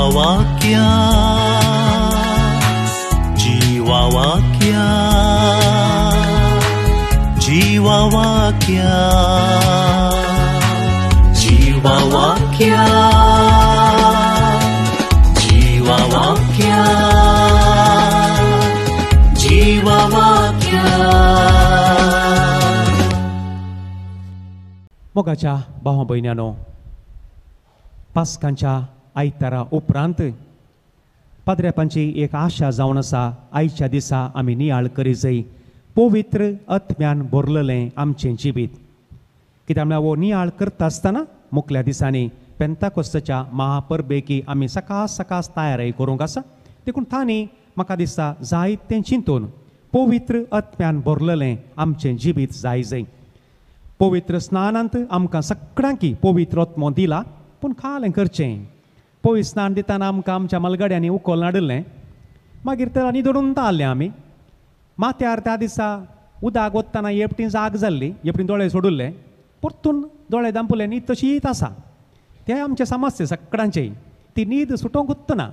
जीवावाक्या जीवावाक्या जीवावाक्या जीवावाक्या जीवावाक्या जीवावाक्या. मोगाच्या भावा भयण्यानो, पास्कांच्या आयतारा उपरांत पाद्रेपांची एक आशा जावन आसा. आयच्या दिसा आमी नियाळ करी जाय पवित्र आत्म्यान भरलेलें आमचें जिवीत. कित्याक म्हळ्यार हो नियाळ करता आसतना मुखल्या दिसांनी पेंताकोस्ताच्या महापर्बेकी आमी सकाळ सकाळ तयारी करूंक आसा. देखून तांणी म्हाका दिसता जायतें चिंतून पवित्र आत्म्यान भरलेलें आमचें जिवीत जाय जाय. पवित्र स्नानांत आमकां सगळ्यांकी पवित्र आत्मो दिला, पूण खालें करचें. पवित्र स्नान दितना आमकां आमच्या मलगड्यांनी उखल नाडलें, मागीर तर न्हिदून ताल्ले आमी. माथ्यार त्या दिसा उदक वतना हेपटी जाग जाल्ली, हेपटी दोळे सोडुल्ले, परतून दोळे दांपले, न्हीद तशीच आसा. तें आमचे समस्या सगळ्यांचे. ती न्हीद सुटोंक उत्तना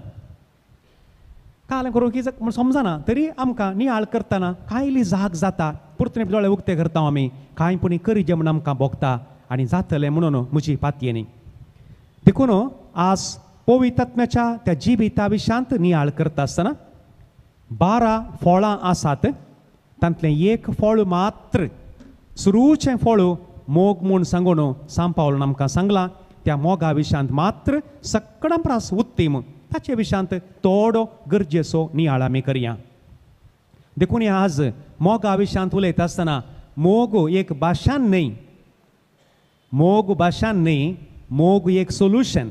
कालें करूं की म्हण समजना, तरी आमकां नियाळ करतना कायली जाग जाता. परतून दोळे उक्ते करता आमी, कांय पुणी करी जे म्हण आमकां भोगता आनी जातलें म्हणून म्हजी पातयेनी. देखून आज पवित्र आत्म्याच्या त्या जिविता विशांत नियाळ करता आसतना 12 फळां आसात. तांतलें एक फळ मात्र, सुरूचें फळ मोग म्हूण सांगून सांपावलन आमकां सांगलां. त्या मोगा विशांत मात्र सगळ्यां प्रास उत्तीम, ताचे विशांत थोडो गरजेचो नियाळ आमी करया. देखून आज मोगा विशांत उलयता आसतना मोग एक भाशान न्हय, मोग भाशान न्हय, मोग एक सोल्युशन.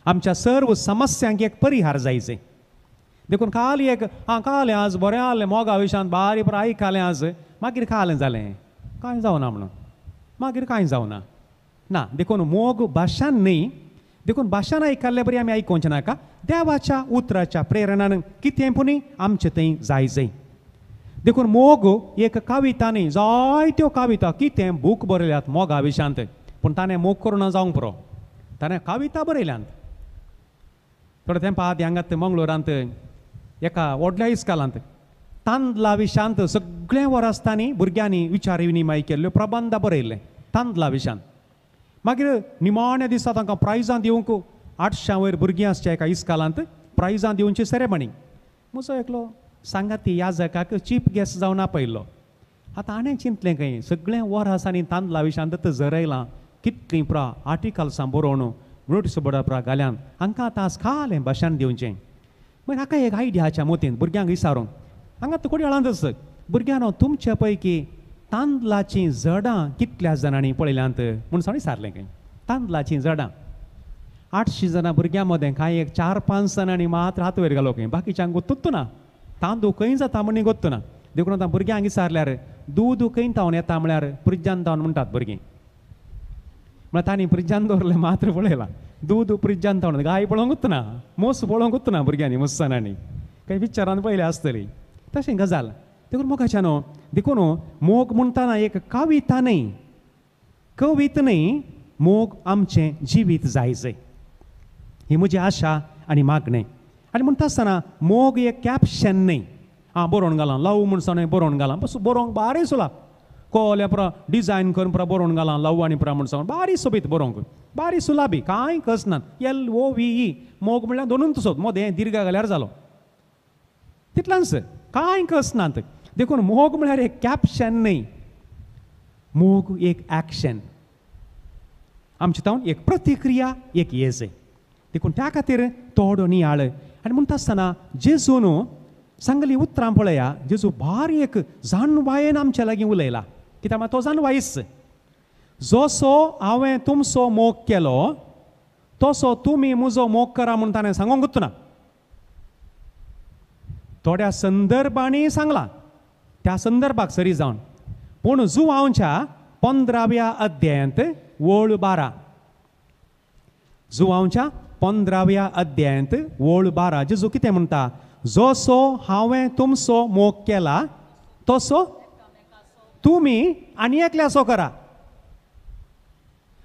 आमच्या सर्व समस्यांक एक परिहार जायचे. देखून खाली एक खालें आज बरें जालें मोगा विशांत बारी बरें आयकलें आज, मागीर खालें जालें, कांय जावना म्हणून मागीर कांय जावना ना. देखून मोग भाशान न्हय, देखून भाशान आयकल्ले बरी आमी आयकोवचें नाका. देवाच्या उतराच्या प्रेरणान कितें पुणी आमचें थंय जाय जाय. देखून मोग एक कविता न्ही, जायत्यो कविता कितें बूक बरयल्यात मोगा विशांत, पूण ताणें मोग करून जावंक पुरो, ताणें कविता बरयल्यात. थोडे तेंपा आदी हांगात मंगळुरांत एका व्हडल्या इस्कालांत तांदला विशांत सगळे वरां तांणी भुरग्यांनी विचार विनिमय केल्ल्यो, प्रबंध बरयल्ले तांदला विशांत. मागीर निमाण्या दिसा तांकां प्रायजां दिवंक 800 वयर भुरगीं आसच्या एका इस्कालांत प्रायजां दिवची सेरेमनी. म्हजो एकलो सांगाती याजकाक चीफ गेस्ट जावन आपयल्लो. आतां हाणें चिंतलें खंय सगळें वरांसांनी तांदला विशांत झरयलां, कितलीं पुरा आर्टिकल्सां बरोवन नोटीस बोर्डा पुरा घाल्यान हांकां आतां आज खालें भाशण दिवचें. मागीर हाका एक आयडियाच्या मोतीन भुरग्यांक विचारूंक हांगा तुकोडी आळांतच भुरग्यांनो तुमच्या पैकी तांदलाचीं झाडां कितल्या जाणांनी पळयल्यांत म्हूण सांग विचारलें खंय. तांदलाचीं झाडां 800 जाणां भुरग्यां मदें कांय एक 4-5 जाणांनी मात्र हात वयर घालो खंय, बाकीच्यांक गोत्तूच ना. तांदूळ खंय जाता म्हणी गोत्तू ना. देखून आतां भुरग्यांक विचारल्यार दूद खंय तावन येता म्हळ्यार फ्रिजान तावन म्हणटात भुरगीं. म्हळ्यार तांणी फ्रिजान दवरलें मात्र पळयलां, दूद फ्रिजान तावन, गाय पळोवंकूच ना, मोस पळोवंकूच ना भुरग्यांनी मुस्सानांनी. खंय पिक्चरान पयलें आसतली तशें गजाल. देखून मोगाच्या न्हू, देखून मोग म्हणटाना एक कविता न्हय, कविता न्हय, मोग आमचें जिवीत जाय जाय, ही म्हजी आशा आनी मागणें. आनी म्हणटा आसतना मोग एक कॅप्शन न्हय, बरोवन घालां लव म्हूण सांग बरोवन घालां, बस बरोवंक बारी सुला कोल्या पुरा डिजायन करून पुरा बरोवन घालां लव आनी पुरा म्हूण सांग बारी सोबीत बरोवंक, बारी सुलाबी, कांय कस ना. LOVE मोग म्हळ्यार दोनूच तसोच, मदें दीर्घ घाल्यार जालो, तितल्यानच कांय कस नात. देखून मोग म्हळ्यार एक कॅप्शन न्हय, मोग एक एक्शन. आमचे तावन एक प्रतिक्रिया, एक येज. देखून त्या खातीर थोडो नियाळ. आनी म्हणटा आसतना जेजून सांगली उतरां पळया, जेजू बारी एक जाणवायेन आमच्या लागीं उलयला. कित्याक तो जाणवायीच, जसो हांवें तुमचो मोग केलो तसो तुमी म्हजो मोग करा म्हूण ताणें सांगूंक ना. थोड्या संदर्भांनी सांगला, त्या संदर्भाक सरी जावन. पूण जुवांवच्या 15व्या अध्यायांत वळ 12, जुवांवच्या 15व्या अध्यायांत वळ 12 जेजू कितें म्हणटा, जसो हांवें तुमचो मोग केला तसो तुमी आनी एकल्याचो करा.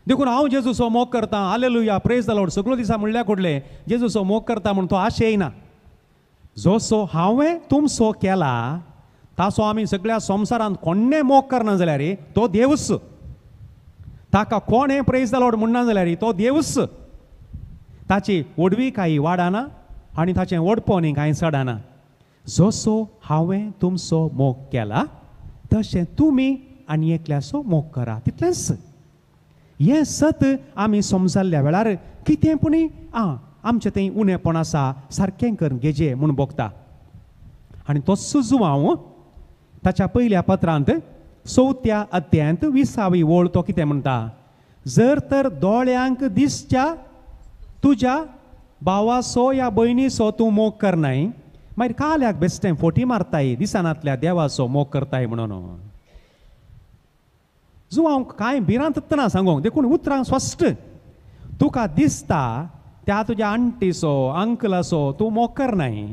देखून हांव जेजूचो मोग करता, हालेलुया, प्रेज द लॉर्ड सगळो दिसा म्हणल्यार कोडले जेजूचो मोग करता म्हणून तो आशे येयना. जसो हांवें तुमचो केला तासो आमी सगळ्या संवसारांत कोणें मोग करना जाल्यार तो देवच. ताका कोणें प्रेज द लॉर्ड म्हणना जाल्यार तो देवच. ताची ओडवी कांय वाडना आनी ताचें ओडपणूय कांय चडना. जसो हांवें तुमचो मोग केला तशें तुमी आनी एकल्याचो मोग करा, तितलेंच. हें सत आमी समजल्ल्या वेळार कितेंपूण आमचें तें उणेपण आसा सारकें करून घेजे म्हूण बगता. आनी तोच जुवांव ताच्या पयल्या पत्रांत 4थ्या अध्यायांत 20वी ओळ तो कितें म्हणटा, जर तर दोळ्यांक दिसच्या तुज्या भावाचो या भयणीचो तूं मोग करनाय, मागीर काल्याक बेश्टें फोटी मारताय दिसानांतल्या देवाचो मोग करताय म्हणून. जुवांव कांय भिरांत ना सांगूंक, देखून उतरां स्पश्ट. तुका दिसता त्या तुज्या आंटीचो अंकलाचो तूं मोग करनाय,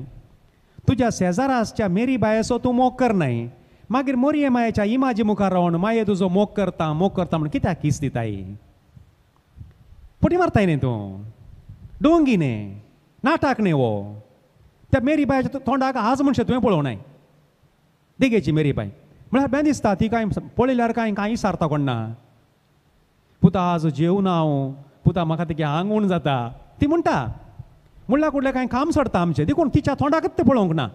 तुज्या शेजाराच्या मेरी बायेचो तूं मोग करनाय, मागीर मोरये मायेच्या इमाजी मुखार रावन माये तुजो मोग करता म्हणून कित्याक किस दिताय? फोटी मारताय न्ही तूं, डोंगी न्ही, नाटक न्ही वो. त्या मेरी बायच्या तोंडाक आज म्हणशें तुवें पळोवनाय. देगेची मेरी बाय म्हळ्यार बेन दिसता ती कांय पळयल्यार कांय सारता कोण ना. पुता आज जेवना हांव, पुता म्हाका तेगे आंगवण जाता ती म्हणटा. म्हणल्यार कुठलें कांय काम सोडता आमचें, देखून तिच्या तोंडाकच तें पळोवंक ना.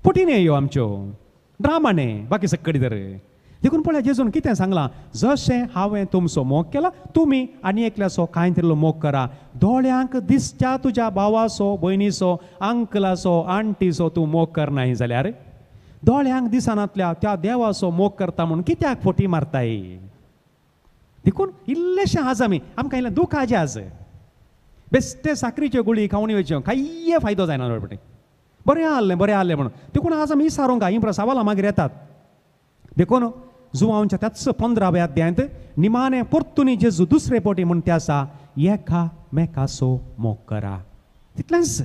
फोटी न्ही ह्यो आमच्यो, ड्रामा न्ही बाकी सक्कडी तर. देखून पळय जेजून कितें सांगलां, जशें हांवें तुमचो मोग केला तुमी आनी एकल्याचो कांय तरी मोग करा. दोळ्यांक दिसच्या तुज्या भावाचो भयणीचो अंकलाचो आंटीचो तूं मोग करनाय जाल्यार दोळ्यांक दिसानांतल्या त्या देवाचो मोग करता म्हणून कित्याक फोटी मारताय? देखून इल्लेशें आज आमकां इल्लें दूख आजे आज. बेश्टे साकरीच्यो गुळी खावन येवच्यो कांय फायदो जायना. बरें आहलें म्हणून देखून आज आमी विचारूंक ही प्रसावाला मागीर येतात. देखून जुवांवच्या त्याच 15व्या अध्यायांत निमाणें परतून जेजू दुसरे पोटी म्हण ते आसा, एकामेकाचो मोग करा, तितलेंच.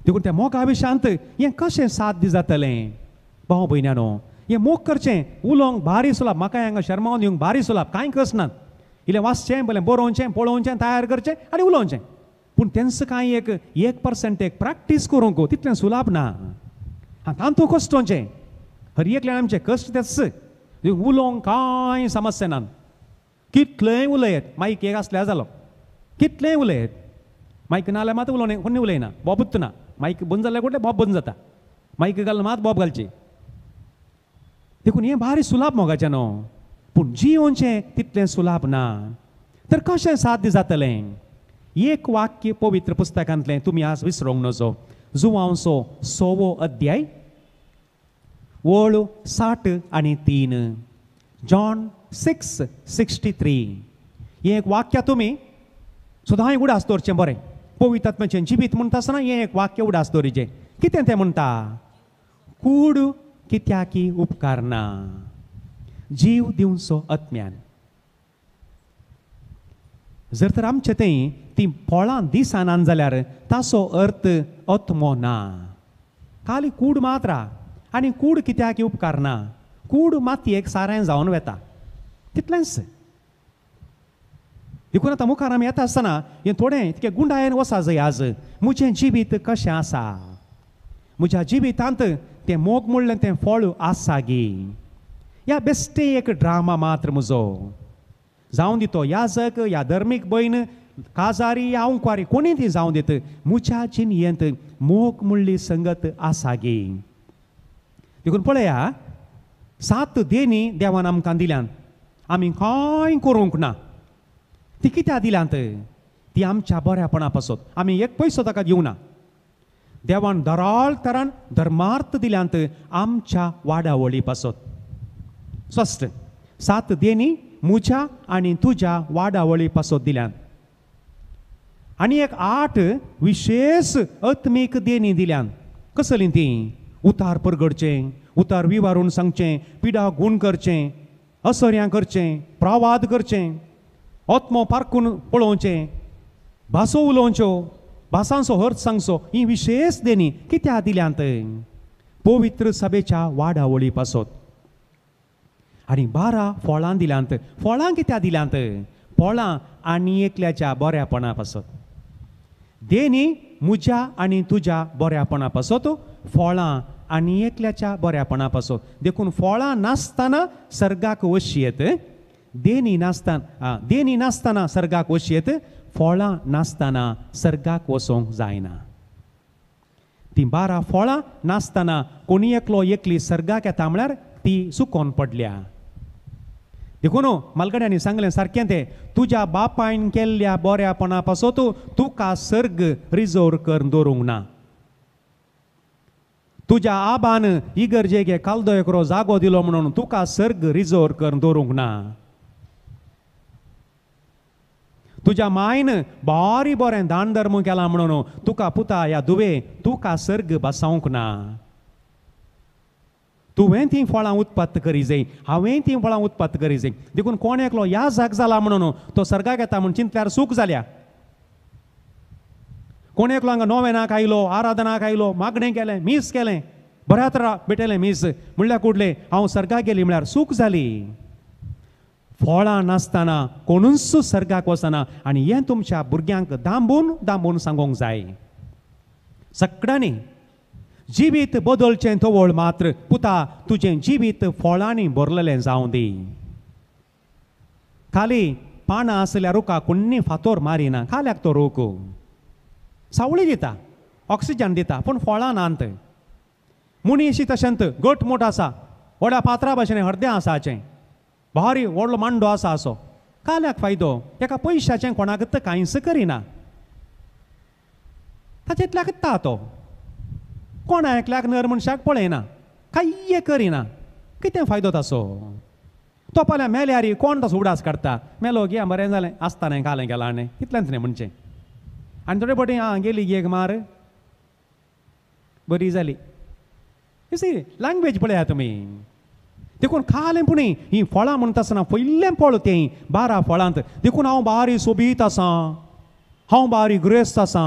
देखून त्या मोगा विशयांत हें कशें साध्य जातलें भाव भयण्यानो? हें मोग करचें उलोवंक भारी सुलाभ, म्हाका हांगा शर्मावन दिवंक भारी सुलाभ, कांय कसनात. इल्लें वाचचें, बरें बरोवचें, पळोवचें, तयार करचें आनी उलोवचें. पूण तेंच कांय 1% प्रॅक्टीस करूंक तितलें सुलाभ ना. तांतू कश्टोवचें, हर एकल्यान आमचें कश्ट तेच. उलोवंक कांय समस्या ना. कितलेंय उलयत, मायक एक आसल्यार जालो, कितलेंय उलयत. मायक ना जाल्यार मात उलोवंक कोणी उलयना, बोबूच ना. मायक बंद जाल्यार कुठले बोब बंद जाता, मायक घाल मात बोब घालची. देखून हें भारी सुलाभ मोगाचें न्हू, पूण जियोवचें तितलें सुलाभ ना. तर कशें साध्य जातलें? एक वाक्य पवित्र पुस्तकांतलें तुमी आज विसरूंक नजो. जुवांवचो 6वो अध्याय ओळ 63. जॉन 6:63. हें एक वाक्य तुमी सदांय उडास दवरचें. बरें पवित्र आत्म्याचें जिवीत म्हणटा आसतना हें एक वाक्य उडास दवरिचें. कितें तें म्हणटा? कूड कित्याकी उपकारना, जीव दिवचो आत्म्यान. जर तर आमचें तें ती फळां दिसानान जाल्यार ताचो अर्थ आत्मो ना, खाली कूड मात्र. आनी कूड कित्याक उपकारना? कूड मातयेक सारें जावन वेता, तितलेंच. देखून आतां मुखार आमी येता आसतना हें थोडें इतकें गुंडायेन वसा जंय आज. म्हजें जिवीत कशें आसा? म्हज्या जिवितांत तें मोग म्हणलें तें फळ आसा गी? ह्या बेश्टें एक ड्रामा मात्र म्हजो. जावं दी तो याजक, या धर्मीक भयण, काजारी या औंकवारी कोणी ती जावं दीत, म्हज्या जिणयेंत मोग म्हणली संगत आसा गी. देखून पळया, 7 देणी देवान आमकां दिल्यान, आमी कांय करूंक ना. ती कित्याक दिल्यांत? ती आमच्या बऱ्यापणा पासत. आमी एक पयसो ताका दिवना. देवान धराळ तरान धर्मार्थ दिल्यांत आमच्या वाडावळी पासत. स्पश्ट 7 देणी म्हज्या आनी तुज्या वाडावळी पासत दिल्यान. आनी एक 8 विशेष आत्मीक देणी दिल्यान. कसलीं ती? उतार परगडचें, उतार विवारून सांगचें, पिडा गूण करचें, असर्यां करचें, प्रवाद करचें, आत्मो पारखून पळोवचें, भासो उलोवच्यो, भासांचो अर्थ सांगचो. ही विशेष देणी कित्याक दिल्यांत? पवित्र सभेच्या वाडावळी पासत. आनी 12 फळां दिल्यांत. फळां कित्याक दिल्यांत? फळां आनी एकल्याच्या बऱ्यापणा पासत. देनी म्हज्या आनी तुज्या बऱ्यापणा पासत, फळां आनी एकल्याच्या बऱ्यापणा पासत. देखून फळां नासतना सर्गाक वशियेत. देनी नासतना सर्गाक वशियेत. फळां नासतना सर्गाक वचोंक जायना. ती 12 फळां नासतना कोणी एकलो एकली सर्गाक येता म्हळ्यार ती सुकोन पडल्या. देखून मालगड्यांनी सांगलें सारकें तें, तुज्या बापायन केल्ल्या बऱ्यापणा पासत तुका सर्ग रिजोर करून दवरूंक ना. तुज्या आबान इगर्जेक कालदो एकरो जागो दिलो म्हणून तुका सर्ग रिजोर करून दवरूंक ना. तुज्या मायन बारी बरें दान धर्म केला म्हणून तुका पुता या दुवे तुका सर्ग बसावंक ना. तुवें ती फळां उत्पत्त करी जाय, हांवें ती फळां उत्पत्त करी जाय. देखून कोण एकलो याजक जाला म्हणून तो सर्गाक येता म्हूण चिंतल्यार सूख जाल्या. कोण एकलो हांगा नोवेनाक आयलो, आराधनाक आयलो, मागणें केलें, मीस केलें, बऱ्या तरा भेटयलें मीस म्हणल्यार कुडलें हांव सर्गाक गेली म्हळ्यार सूख जाली. फळां नासतना कोणूच सर्गाक वचना. आनी हें तुमच्या भुरग्यांक दांबून दांबून सांगोंक जाय. सगळ्यांनी जिवीत बदलचें तवळ मात्र पुता तुजें जिवीत फळांनी भरलेलें जावं दी. खाली पानां आसल्या रुखाक कोणी फातोर मारिना, खाल्याक तो रूख सावळी दिता, ऑक्सिजन दिता, पूण फळां नात. मुनीशी तशेंत घटमूट आसा, व्हड्या पात्रा भाशेन हर्दें आसाचें, भारी व्हडलो मांडो आसा असो, खाल्याक फायदो. एका पयशाचें कोणाक कांयच करिना, ताचेंतल्याक ता तो कोण एकल्याक नर मनशाक पळयना, कांय करिना, कितें फायदो ताचो? तो फाल्यां मेल्यार कोण ताचो उडास काडटा? मेलो गे बरें जालें, आसता न्हय, घालें गेलां न्हय, इतलेंच न्हय म्हणचें. आनी थोडे फावटी गेली गेक मार बरी जाली. लँग्वेज पळयात तुमी. देखून खालें पुणी ही फळां म्हणटा आसतना पयलें फळ तें 12 फळांत. देखून हांव बारी सोबीत आसा, हांव बारी ग्रेस्त आसा,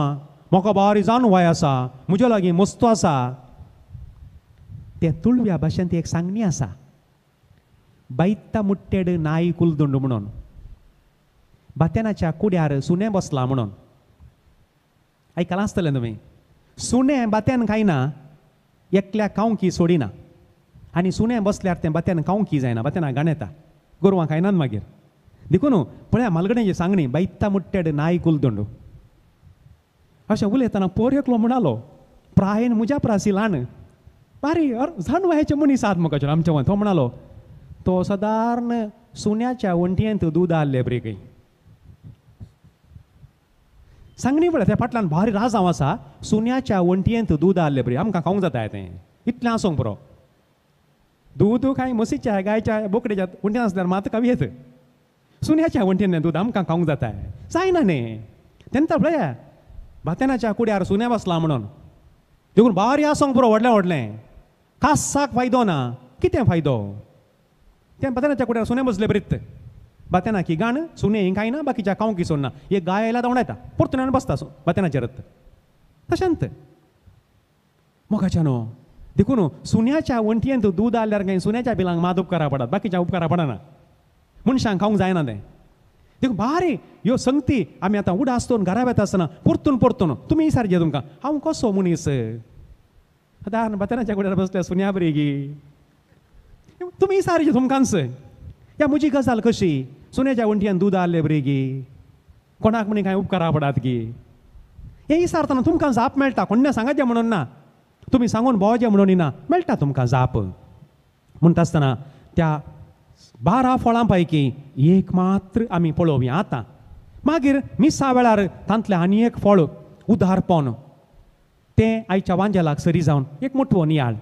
म्हाका बारी जानवाय आसा, म्हज्या लागीं मस्तो आसा. ते तुळव्या भाशेन ती एक सांगणी आसा, बैत्ता मुट्टेड नाई कुलदुंड म्हणून. बातेनाच्या कुड्यार सुणें बसला म्हणून आयकलां आसतलें तुमी. सुणें बात्यान खायना, एकल्याक खावंकी सोडिना. आनी सुणें बसल्यार तें बात्यान खावंकी जायना, बात्यान घाण येता, गोरवां खायनात मागीर. देखून पळया मालगड्याची सांगणी, बैत्ता मुट्टेड नाई कुलदुंड. अशें उलयतना पोर एकलो म्हणालो, प्रायेन म्हज्या प्रासी ल्हान बारी जानवायेचे मनीस आहात म्हाका आमच्या तो म्हणालो, तो सदारण सुण्याच्या वंटयेंत दूद आहले बरी काही. सांगणी पळय त्या फाटल्यान भारी राजांव आसा, सुण्याच्या वंटयेंत दूद आहले बरी, आमकां खावंक जाता तें, इतलें आसूंक पुरो. दूद खाय म्हशीच्या गायच्या बोकडेच्या वंटयेंत आसल्यार मात कावी येत, सुण्याच्या वंटयेंत दूद आमकां खावंक जाता जायना न्ही. तेन्ना पळया बातेनाच्या कुड्यार सुण्या बसला म्हणून. देखून बारी आसूंक पुरो व्हडलें व्हडलें, कासाक फायदो ना, कितें फायदो? तें बातेनाच्या कुड्यार सुणें बसले बरीत, बातेना की गाण, सुणें ही खायना, बाकीच्या खावंक सोडना. एक गाय आयला धांवडायता, परतून बसता बातेनाचेरत. तशेंत मोगाच्या न्हू. देखून सुण्याच्या वंटयेंत दूद आल्यार काय सुण्याच्या बिलांक मात उपकारा पडत, बाकीच्या उपकारा पडना. मनशांक खावंक जायना तें. देखून बारी ह्यो संगती आमी आतां उडासतून घरा येता आसतना परतून परतून तुमी विचारचे तुमकां, हांव कसो मनीस? आतां बातेनाच्या कुड्यार बसल्या सुन्या बरी गी, तुमी विचारचे तुमकांच, या म्हजी गजाल कशी? सुण्याच्या वंटयेंत दूद आहले बरी गी, कोणाक म्हणी कांय उपकारा पडात गी? हे विचारतना तुमकां जाप मेळटा, कोण्या सांगाचें म्हणून ना, तुमी सांगून भोवचें म्हणून ना, मेळटा तुमकां जाप. म्हणटा आसतना त्या 12 फळां पैकी एक मात्र आमी पळोवया आतां. मागीर मिसा वेळार तांतलें आनी एक फळ उदारपण, तें आयच्या वांजेलाक सरी जावन एक मुठवो नियाळ.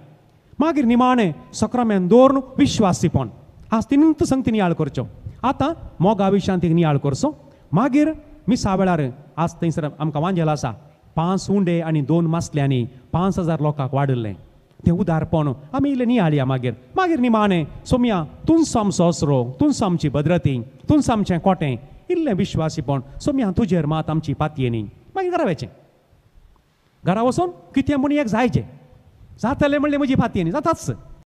मागीर निमाणें सक्रामेंत दवरून विश्वासीपण. आज तिनूच संगती नियाळ करच्यो. आतां मोगा विशांत एक नियाळ करचो. मागीर मिसा वेळार आज थंयसर आमकां वांजेल आसा, 5 उंडे आनी 2 मासल्यांनी 5000 लोकांक वाडयलें. तें उदारपण आमी इल्लें नियाळया. मागीर मागीर निमाणें सोमया तुमचो आमचो असरो, तुमचो आमची भद्रती, तुमचो आमचें कोटें, इल्लें विश्वासीपण सोमया तुजेर मात आमची पातयेनी. मागीर घरा वचें. घरा वचून कितें म्हूण एक जायचें, जातलें म्हणलें म्हजी पातयेनी जाताच.